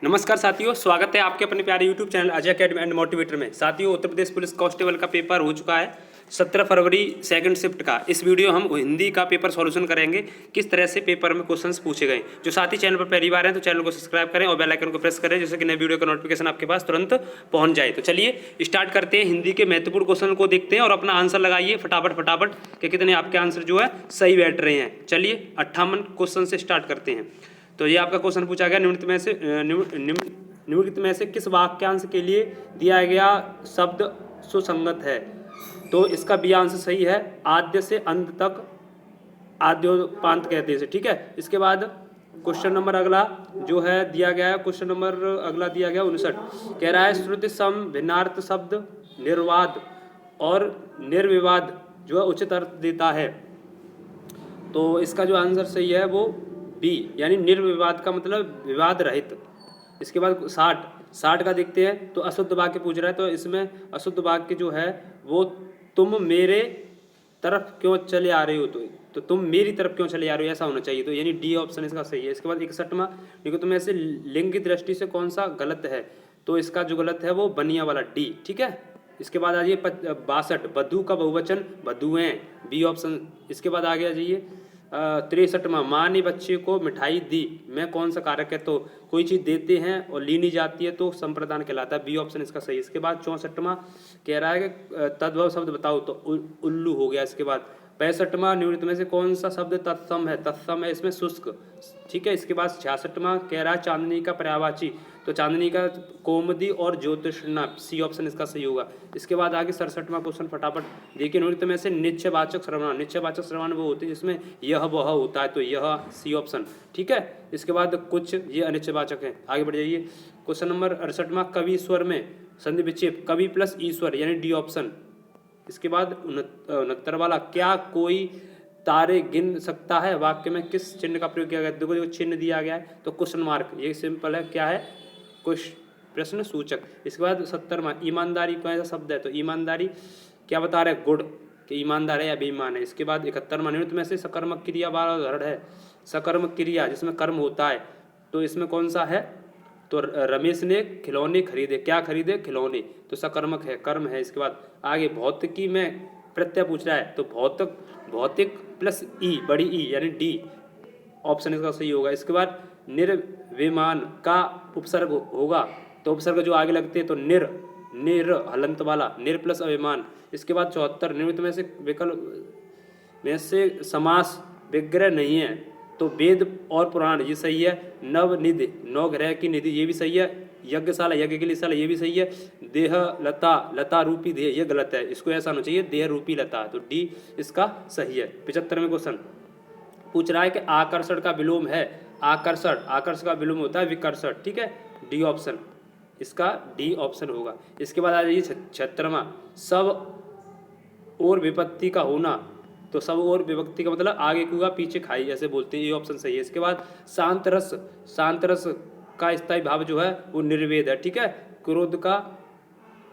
नमस्कार साथियों, स्वागत है आपके अपने प्यारे YouTube channel Ajay academy and motivator में। साथियों, उत्तर प्रदेश पुलिस कांस्टेबल का पेपर हो चुका है 17 फरवरी सेकंड शिफ्ट का। इस वीडियो हम हिंदी का पेपर सॉल्यूशन करेंगे, किस तरह से पेपर में क्वेश्चंस पूछे गए। जो साथी चैनल पर पहली बार हैं तो चैनल को सब्सक्राइब करें और बेल आइकन को प्रेस करें, जिससे कि नए वीडियो का नोटिफिकेशन आपके पास तुरंत पहुंच जाए। तो चलिए स्टार्ट करते हैं। हिंदी के महत्वपूर्ण क्वेश्चन को देखते हैं और अपना आंसर लगाइए फटाफट कि कितने आपके आंसर जो है सही बैठ रहे हैं। चलिए 58 क्वेश्चन से स्टार्ट करते हैं। तो ये आपका क्वेश्चन पूछा गया, निम्नलिखित में से किस वाक्यांश के लिए दिया गया शब्द सुसंगत है। तो इसका बी आंसर सही है, आद्य से अंत तक आद्योपांत कहते हैं इसे। ठीक है, इसके बाद क्वेश्चन नंबर अगला जो है दिया गया है, क्वेश्चन नंबर अगला दिया गया 59, कह रहा है श्रुति सम भिन्नार्थ शब्द निर्वाद और निर्विवाद जो है उचित अर्थ देता है। तो इसका जो आंसर सही है वो बी, यानी निर्विवाद का मतलब विवाद रहित। इसके बाद 60 का देखते हैं। तो अशुद्ध वाक्य पूछ रहा है, तो इसमें अशुद्ध वाक्य जो है वो तुम मेरे तरफ क्यों चले आ रहे हो, तो तुम मेरी तरफ क्यों चले आ रहे हो, ऐसा होना चाहिए। तो यानी डी ऑप्शन इसका सही है। इसके बाद 61वां, देखो तुम्हें ऐसे लिंग की दृष्टि से कौन सा गलत है। तो इसका जो गलत है वो बनिया वाला डी। ठीक है, इसके बाद आ जाइए 62, बधू का बहुवचन बधुएं, बी ऑप्शन। इसके बाद आगे आ जाइए 63वां, माँ ने बच्चे को मिठाई दी, मैं कौन सा कारक है। तो कोई चीज़ देते हैं और ली नहीं जाती है तो संप्रदान कहलाता है, बी ऑप्शन इसका सही है। इसके बाद 64वां कह रहा है कि तद्भव शब्द बताओ, तो उल्लू हो गया। इसके बाद 65वां, निम्नलिखित में से कौन सा शब्द तत्सम है, तत्सम है इसमें शुष्क। ठीक है, इसके बाद 66वां कह रहा है चांदनी का पर्यायवाची, तो चांदनी का कोमदी और ज्योतिषणा, सी ऑप्शन इसका सही होगा। इसके बाद आगे 67वां क्वेश्चन फटाफट देखिए, निम्नलिखित में से निश्चयवाचक सर्वनाम, निश्चयवाचक सर्वनाम वो होते हैं जिसमें यह वह होता है, तो यह सी ऑप्शन। ठीक है, इसके बाद कुछ ये अनिश्चयवाचक हैं। आगे बढ़ जाइए, क्वेश्चन नंबर 68वां, कवि स्वर में संधि विक्षेप, कवि प्लस ईश्वर यानी डी ऑप्शन। इसके बाद 69 वाला, क्या कोई तारे गिन सकता है, वाक्य में किस चिन्ह का प्रयोग किया गया। देखो जो चिन्ह दिया गया है तो क्वेश्चन मार्क, ये सिंपल है, क्या है, कुछ प्रश्न सूचक। इसके बाद 70वां, ईमानदारी कौन सा शब्द है, तो ईमानदारी क्या बता रहे, गुड, कि ईमानदार है या बेईमान है। इसके बाद 71वां, निम्नलिखित में से सकर्मक क्रिया वाला उदाहरण है, सकर्मक क्रिया जिसमें कर्म होता है, तो इसमें कौन सा है। तो रमेश ने खिलौने खरीदे, क्या खरीदे, खिलौने, तो सकर्मक है, कर्म है। इसके बाद आगे भौतिकी में प्रत्यय पूछ रहा है, तो भौतिक प्लस ई, बड़ी ई यानी डी ऑप्शन इसका सही होगा। इसके बाद निर्विमान का उपसर्ग होगा, तो उपसर्ग जो आगे लगते हैं तो निर हलंत वाला, निर प्लस अभिमान। इसके बाद 74, निम्नलिखित में से विकल्प में से समास विग्रह नहीं है, तो वेद और पुराण ये सही है। नवनिधि, नौ ग्रह की निधि ये भी सही है। यज्ञशाला, यज्ञ के लिए शाला ये भी सही है। देह लता, लता रूपी देह ये गलत है, इसको ऐसा होना चाहिए देह रूपी लता, तो डी इसका सही है। 75वें क्वेश्चन पूछ रहा है कि आकर्षण का विलोम है, आकर्षण का विलोम होता है विकर्षण। ठीक है, डी ऑप्शन इसका डी ऑप्शन होगा। इसके बाद आ जाइए 76वां, सब और विपत्ति का होना, तो सब और विभक्ति का मतलब आगे कुआ पीछे खाई ऐसे बोलते हैं, ये ऑप्शन सही है। इसके बाद शांत रस का स्थायी भाव जो है वो निर्वेद है। ठीक है, क्रोध का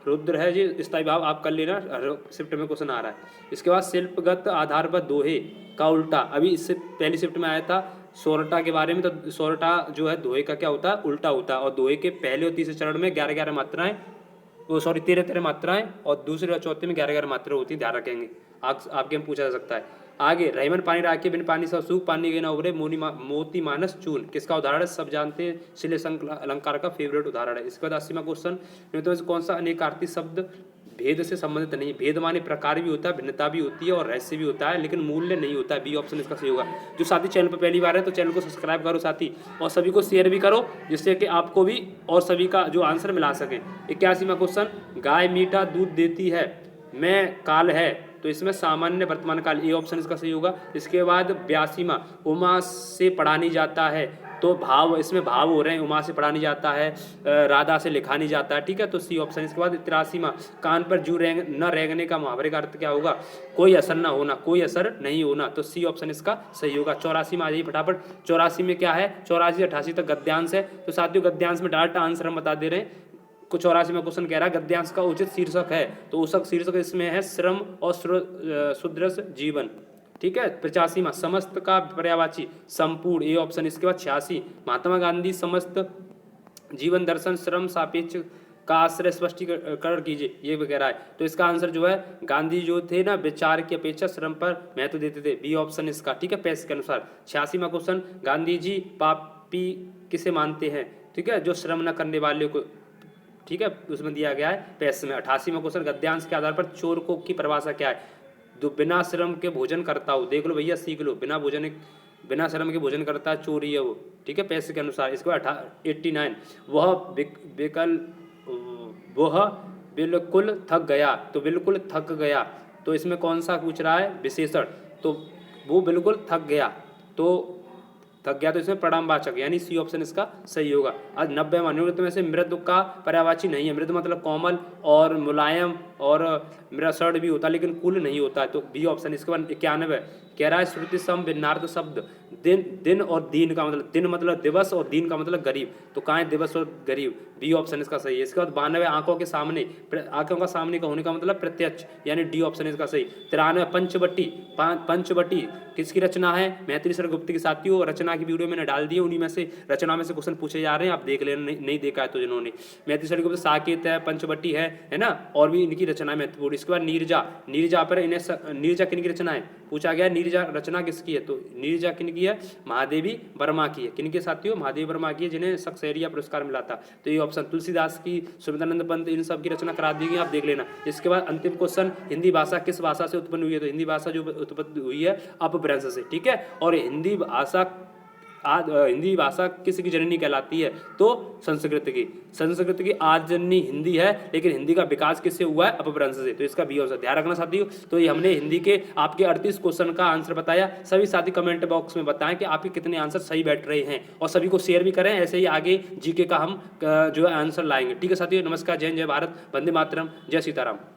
रुद्र है, ये स्थायी भाव आप कर लेना, शिफ्ट में क्वेश्चन आ रहा है। इसके बाद शिल्पगत आधार पर दोहे का उल्टा, अभी इससे पहली शिफ्ट में आया था सोरठा के बारे में, तो सोरठा जो है दोहे का क्या होता है, उल्टा होता है। और दोहे के पहले और तीसरे चरण में 11 मात्राएं, वो 13 मात्राएं, और दूसरे और चौथे में 11 मात्राएं होती है, ध्यान रखेंगे, आपके में पूछा जा सकता है। आगे रहीमन पानी राखे बिन पानी सब सूख, पानी गए ना उबरे, मोती मानस चून, किसका उदाहरण है, सब जानते हैं, शिले अलंकार का फेवरेट उदाहरण है। इसके बाद 80वां क्वेश्चन, तो कौन सा अनेकार्थी शब्द भेद से संबंधित नहीं, भेद माने प्रकार भी होता है, भिन्नता भी होती है और रहस्य भी होता है, लेकिन मूल्य नहीं होता है, बी ऑप्शन इसका सही होगा। जो साथी चैनल पर पहली बार है तो चैनल को सब्सक्राइब करो साथी, और सभी को शेयर भी करो, जिससे कि आपको भी और सभी का जो आंसर मिला सकें। 81वां क्वेश्चन, गाय मीठा दूध देती है, मैं काल है, तो इसमें सामान्य वर्तमान काल, ए ऑप्शन इसका सही होगा। इसके बाद 82वां, उमा से पढ़ा नहीं जाता है, तो भाव, इसमें भाव हो रहे हैं, उमा से पढ़ा नहीं जाता है, राधा से लिखा नहीं जाता है। ठीक है, तो सी ऑप्शन। इसके बाद 83वां, कान पर जू न रेंगने का मुहावरे का अर्थ क्या होगा, कोई असर ना होना, कोई असर नहीं होना, तो सी ऑप्शन इसका सही होगा। 84 में आ जाइए फटाफट, 84 में क्या है, 84 से 88 तक गद्यांश है, तो साथियों गद्यांश में डायरेक्ट आंसर हम बता दे रहे हैं। कुछ 84 में क्वेश्चन कह रहा है गद्यांश का उचित शीर्षक है, तो उस शीर्षक इसमें है श्रम और सुदृढ़ जीवन। ठीक है, 85वां, समस्त का पर्यायवाची संपूर्ण, ए ऑप्शन। इसके बाद 86, महात्मा गांधी समस्त जीवन दर्शन श्रम सापेक्ष का आश्रय स्पष्टीकरण कीजिए, ये वगैरह है। तो इसका आंसर जो है, गांधी जो थे ना, विचार की अपेक्षा श्रम पर महत्व देते थे, बी ऑप्शन इसका, ठीक है, पैसे के अनुसार। 86वां क्वेश्चन, गांधी जी पापी किसे मानते हैं, ठीक है, जो श्रम न करने वाले को, ठीक है, उसमें दिया गया है पैसे में। 88वां क्वेश्चन, गद्यांश के आधार पर चोर को की परिभाषा क्या है, जो बिना श्रम के भोजन करता हो, देख लो भैया, सीख लो, बिना श्रम के भोजन करता है, चोरी है वो, ठीक है, पैसे के अनुसार। इसके बाद 89, वह बिल्कुल थक गया, तो बिल्कुल थक गया, तो इसमें कौन सा पूछ रहा है, विशेषण, तो वो बिल्कुल थक गया, तो इसमें परिणामवाचक, यानी सी ऑप्शन इसका सही होगा। आज 90वां, निम्नलिखित में से मृद का पर्यायवाची नहीं है, मृद मतलब कोमल और मुलायम और मृषण भी होता है, लेकिन कुल नहीं होता है, तो बी ऑप्शन। इसके बाद 91, कह रहा है श्रुति सम भिन्नार्थ शब्द, दिन और दीन का मतलब, दिन मतलब दिवस और दीन का मतलब गरीब, तो कहाँ है दिवस और गरीब, बी ऑप्शन इसका सही है। इसके बाद 92, आंखों के सामने, आंखों का सामने का होने का मतलब प्रत्यक्ष, यानी डी ऑप्शन इसका सही। 93, पंचवटी किसकी रचना है, मैथिली शरण गुप्त की। साथियों, रचना की वीडियो मैंने डाल दी है, उन्हीं में से रचना में से क्वेश्चन पूछे जा रहे हैं, आप देख लेना, नहीं देखा है तो जिन्होंने। मैथिली शरण गुप्त साकेत है, पंचवटी है ना, और भी इनकी रचना है महत्वपूर्ण। इसके बाद नीरजा पर इन्हें, नीरजा किनकी रचना है पूछा गया, नीरजा रचना किसकी है, तो नीरजा किनकी है, महादेवी वर्मा की है। किनके साथियों, महादेवी वर्मा की है, जिन्हें सक्सेरिया पुरस्कार मिला था, तो ये ऑप्शन। तुलसीदास की, सुमित्रानंद पंत, इन सब की रचना करा दी गई, आप देख लेना। इसके बाद अंतिम क्वेश्चन, हिंदी भाषा किस भाषा से उत्पन्न हुई है, तो हिंदी भाषा जो उत्पत्ति हुई है अपभ्रंश से, ठीक है। और हिंदी भाषा किसकी जननी कहलाती है, तो संस्कृत की आद जननी हिंदी है, लेकिन हिंदी का विकास किससे हुआ है, अपभ्रंश से, तो इसका भी ऑप्शन ध्यान रखना साथियों। तो ये हमने हिंदी के आपके 38 क्वेश्चन का आंसर बताया। सभी साथी कमेंट बॉक्स में बताएं कि आपके कितने आंसर सही बैठ रहे हैं, और सभी को शेयर भी करें, ऐसे ही आगे जीके का हम जो है आंसर लाएंगे, ठीक है साथियों। नमस्कार, जय हिंद, जय भारत, वंदे मातरम, जय सीताराम।